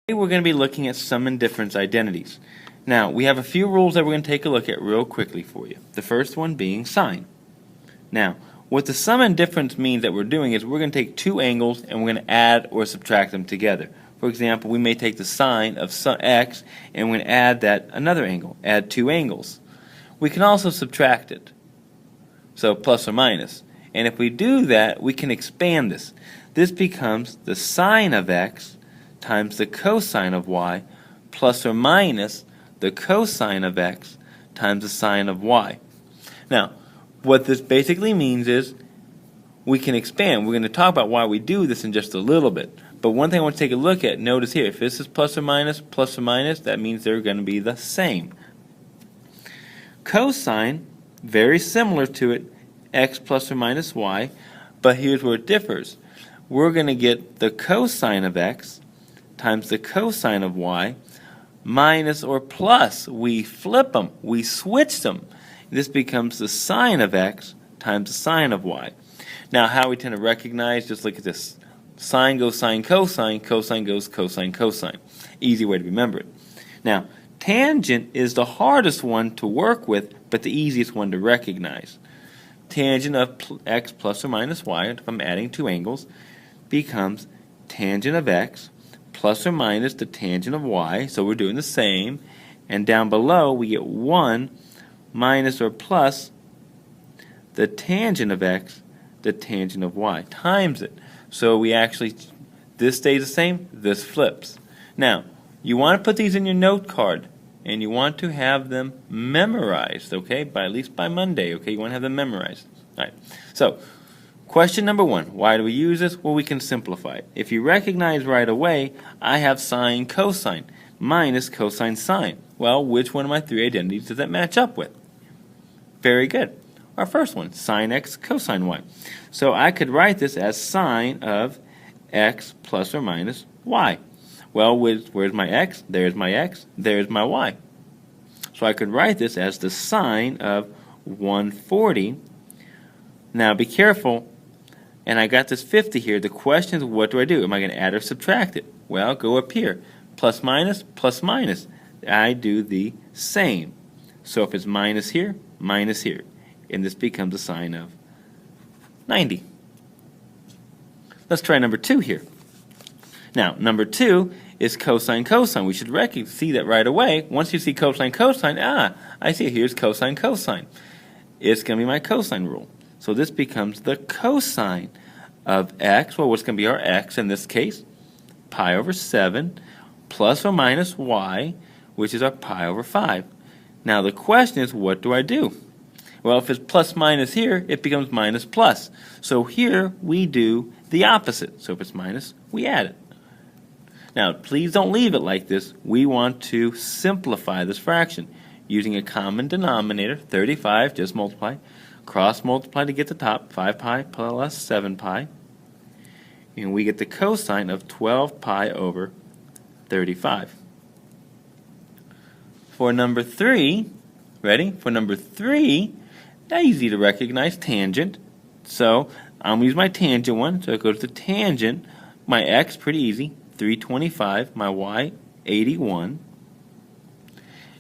We're going to be looking at sum and difference identities. Now, we have a few rules that we're going to take a look at real quickly for you. The first one being sine. Now, what the sum and difference means that we're doing is we're going to take two angles and we're going to add or subtract them together. For example, we may take the sine of x and we're going to add that another angle, add two angles. We can also subtract it, so plus or minus. And if we do that, we can expand this. This becomes the sine of x times the cosine of y plus or minus the cosine of x times the sine of y. Now, what this basically means is we can expand. We're going to talk about why we do this in just a little bit. But one thing I want to take a look at, notice here, if this is plus or minus, that means they're going to be the same. Cosine, very similar to it, x plus or minus y, but here's where it differs. We're going to get the cosine of x times the cosine of y minus or plus. We flip them. We switch them. This becomes the sine of x times the sine of y. Now, how we tend to recognize, just look at this. Sine goes sine cosine, cosine goes cosine cosine. Easy way to remember it. Now, tangent is the hardest one to work with, but the easiest one to recognize. Tangent of x plus or minus y, if I'm adding two angles, becomes tangent of x plus or minus the tangent of y, so we're doing the same, and down below we get 1 minus or plus the tangent of x, the tangent of y, times it. So we actually, this stays the same, this flips. Now, you want to put these in your note card, and you want to have them memorized, okay, at least by Monday, okay, you want to have them memorized. All right, so question number one, why do we use this? Well, we can simplify it. If you recognize right away, I have sine cosine minus cosine sine. Well, which one of my three identities does that match up with? Very good. Our first one, sine x cosine y. So I could write this as sine of x plus or minus y. Well, where's my x? There's my x. There's my y. So I could write this as the sine of 140. Now be careful. And I got this 50 here. The question is, what do I do? Am I going to add or subtract it? Well, go up here. Plus minus, plus minus. I do the same. So if it's minus here, minus here. And this becomes a sine of 90. Let's try number 2 here. Now, number 2 is cosine cosine. We should see that right away. Once you see cosine cosine, I see it. Here's cosine cosine. It's going to be my cosine rule. So this becomes the cosine of x. Well, what's going to be our x in this case? Pi over 7 plus or minus y, which is our pi over 5. Now the question is, what do I do? Well, if it's plus minus here, it becomes minus plus. So here we do the opposite. So if it's minus, we add it. Now, please don't leave it like this. We want to simplify this fraction. Using a common denominator, 35, just multiply. Cross multiply to get the top, 5 pi plus 7 pi. And we get the cosine of 12 pi over 35. For number 3, ready? For number 3, that's easy to recognize, tangent. So I'm going to use my tangent one. So it goes to tangent. My x, pretty easy, 325. My y, 81.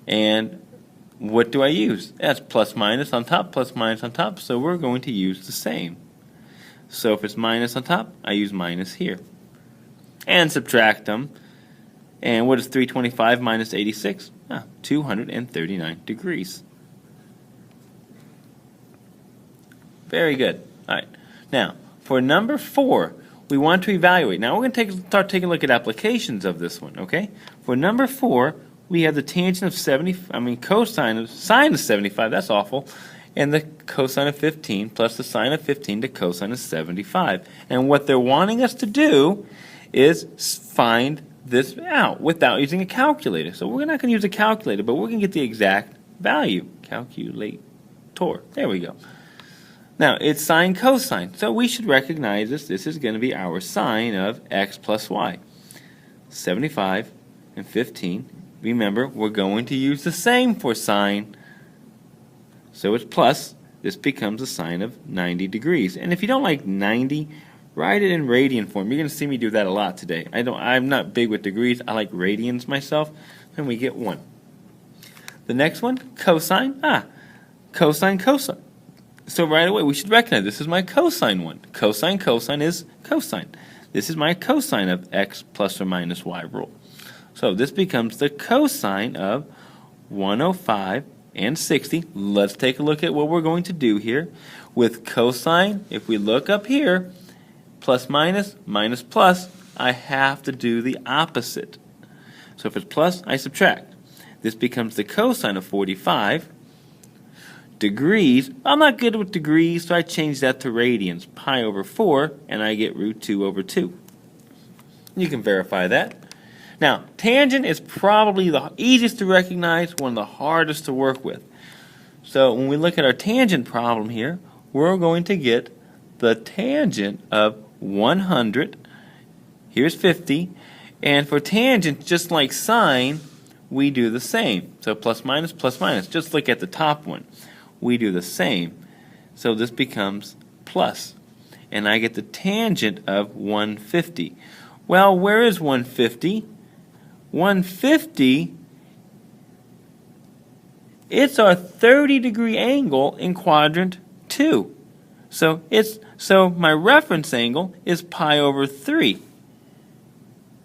And what do I use? That's plus minus on top, plus minus on top, so we're going to use the same. So if it's minus on top, I use minus here. And subtract them. And what is 325 minus 86? 239 degrees. Very good. All right. Now, for number 4, we want to evaluate. Now we're going to start taking a look at applications of this one, okay? For number 4, we have the tangent of cosine of sine of 75, that's awful, and the cosine of 15 plus the sine of 15 to cosine of 75. And what they're wanting us to do is find this out without using a calculator. So we're not going to use a calculator, but we're going to get the exact value. Calculator. There we go. Now, it's sine cosine, so we should recognize this. This is going to be our sine of x plus y. 75 and 15. Remember, we're going to use the same for sine. So it's plus. This becomes a sine of 90 degrees. And if you don't like 90, write it in radian form. You're going to see me do that a lot today. I'm not big with degrees. I like radians myself. And we get 1. The next one, cosine. Cosine, cosine. So right away we should recognize this is my cosine one. Cosine, cosine is cosine. This is my cosine of x plus or minus y rule. So this becomes the cosine of 105 and 60. Let's take a look at what we're going to do here. With cosine, if we look up here, plus minus, minus plus, I have to do the opposite. So if it's plus, I subtract. This becomes the cosine of 45 degrees. I'm not good with degrees, so I change that to radians. Pi over 4, and I get root 2 over 2. You can verify that. Now, tangent is probably the easiest to recognize, one of the hardest to work with. So when we look at our tangent problem here, we're going to get the tangent of 100. Here's 50. And for tangent, just like sine, we do the same. So plus minus, just look at the top one. We do the same. So this becomes plus. And I get the tangent of 150. Well, where is 150? 150, it's our 30-degree angle in quadrant 2. So my reference angle is pi over 3.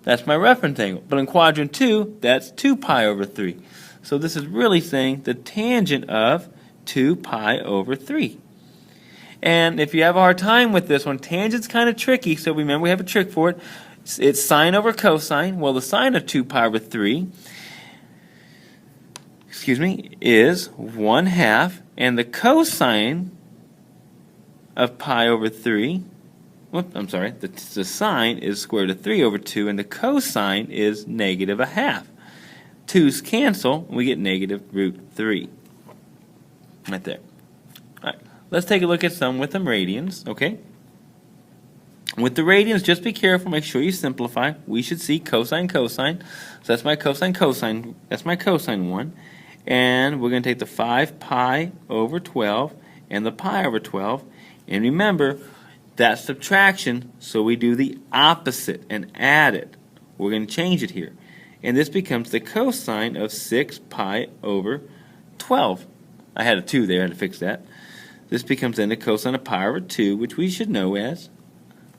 That's my reference angle. But in quadrant 2, that's 2 pi over 3. So this is really saying the tangent of 2 pi over 3. And if you have a hard time with this one, tangent's kind of tricky, so remember we have a trick for it. It's sine over cosine. Well, the sine of 2 pi over 3, is 1/2, and the cosine of pi over 3, the sine is square root of 3 over 2, and the cosine is negative 1/2. 2's cancel, and we get negative root 3. Right there. All right, let's take a look at some with them radians, okay? With the radians, just be careful, make sure you simplify. We should see cosine, cosine. So that's my cosine, cosine. That's my cosine one. And we're going to take the 5 pi over 12 and the pi over 12. And remember, that's subtraction, so we do the opposite and add it. We're going to change it here. And this becomes the cosine of 6 pi over 12. I had a 2 there, I had to fix that. This becomes then the cosine of pi over 2, which we should know as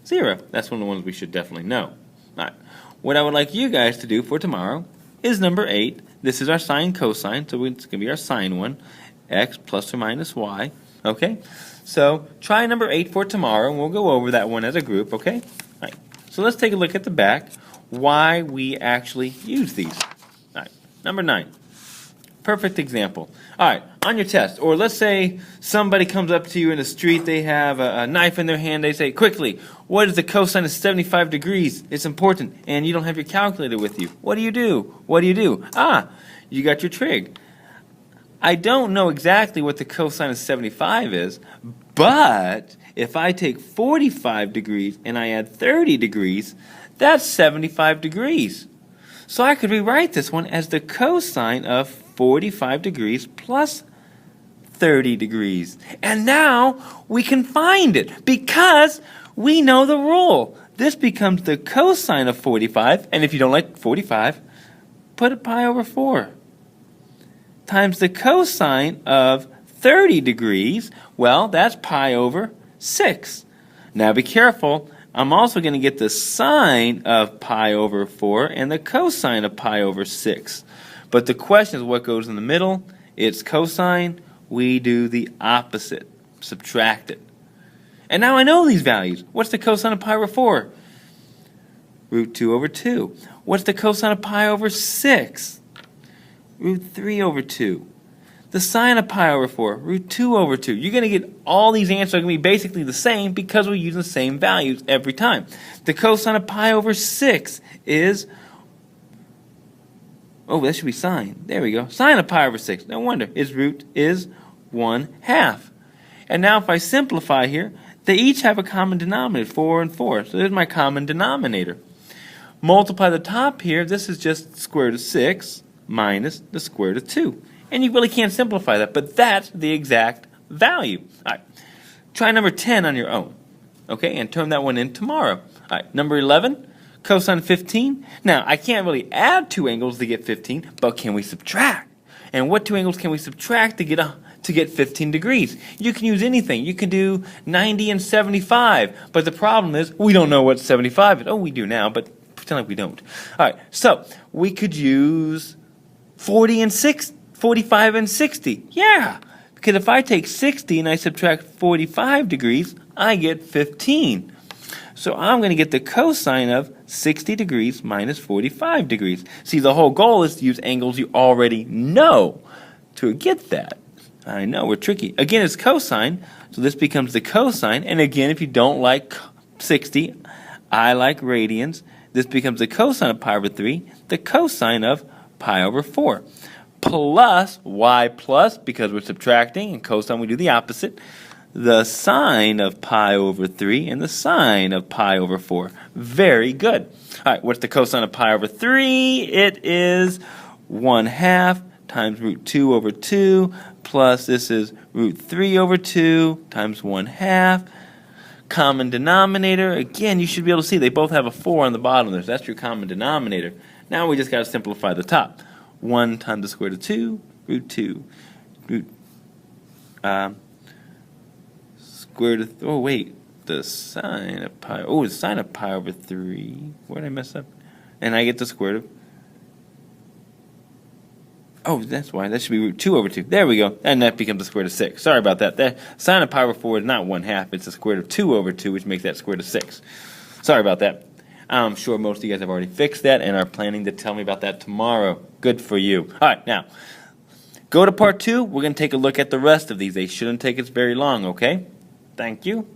0. That's one of the ones we should definitely know. All right. What I would like you guys to do for tomorrow is number 8. This is our sine cosine, so it's going to be our sine one, x plus or minus y. Okay? So try number 8 for tomorrow, and we'll go over that one as a group, okay? All right. So let's take a look at the back, why we actually use these. All right. Number 9. Perfect example. All right, on your test, or let's say somebody comes up to you in the street, they have a knife in their hand, they say, quickly, what is the cosine of 75 degrees? It's important, and you don't have your calculator with you. What do you do? What do you do? You got your trig. I don't know exactly what the cosine of 75 is, but if I take 45 degrees and I add 30 degrees, that's 75 degrees. So I could rewrite this one as the cosine of 45 degrees plus 30 degrees. And now we can find it because we know the rule. This becomes the cosine of 45, and if you don't like 45, put a pi over 4, times the cosine of 30 degrees, well, that's pi over 6. Now be careful. I'm also going to get the sine of pi over 4 and the cosine of pi over 6. But the question is what goes in the middle. It's cosine. We do the opposite. Subtract it. And now I know these values. What's the cosine of pi over 4? Root 2 over 2. What's the cosine of pi over 6? Root 3 over 2. The sine of pi over 4, root 2 over 2. You're going to get all these answers are going to be basically the same because we're using the same values every time. The cosine of pi over 6 is, that should be sine. There we go. Sine of pi over 6. No wonder. Its root is 1/2. And now if I simplify here, they each have a common denominator, 4 and 4. So there's my common denominator. Multiply the top here. This is just square root of 6 minus the square root of 2. And you really can't simplify that, but that's the exact value. All right. Try number 10 on your own. Okay, and turn that one in tomorrow. All right, number 11, cosine of 15. Now, I can't really add two angles to get 15, but can we subtract? And what two angles can we subtract to get 15 degrees? You can use anything. You can do 90 and 75, but the problem is we don't know what 75 is. Oh, we do now, but pretend like we don't. All right, so we could use 45 and 60. Yeah, because if I take 60 and I subtract 45 degrees, I get 15. So I'm going to get the cosine of 60 degrees minus 45 degrees. See, the whole goal is to use angles you already know to get that. I know, we're tricky. Again, it's cosine, so this becomes the cosine. And again, if you don't like 60, I like radians. This becomes the cosine of pi over 3, the cosine of pi over 4. Plus y plus, because we're subtracting, and cosine we do the opposite, the sine of pi over 3 and the sine of pi over 4. Very good. All right, what's the cosine of pi over 3? It is 1/2 times root 2 over 2, plus this is root 3 over 2 times 1/2. Common denominator, again, you should be able to see they both have a 4 on the bottom there, so that's your common denominator. Now we just got to simplify the top. 1 times the square root of 2, root 2, square root of, oh wait, the sine of pi, the sine of pi over 3, where did I mess up? And I get the square root of, oh, that's why, that should be root 2 over 2, there we go, and that becomes the square root of 6, sorry about that, the sine of pi over 4 is not 1/2, it's the square root of 2 over 2, which makes that square root of 6, sorry about that. I'm sure most of you guys have already fixed that and are planning to tell me about that tomorrow. Good for you. All right, now, go to part 2. We're going to take a look at the rest of these. They shouldn't take us very long, okay? Thank you.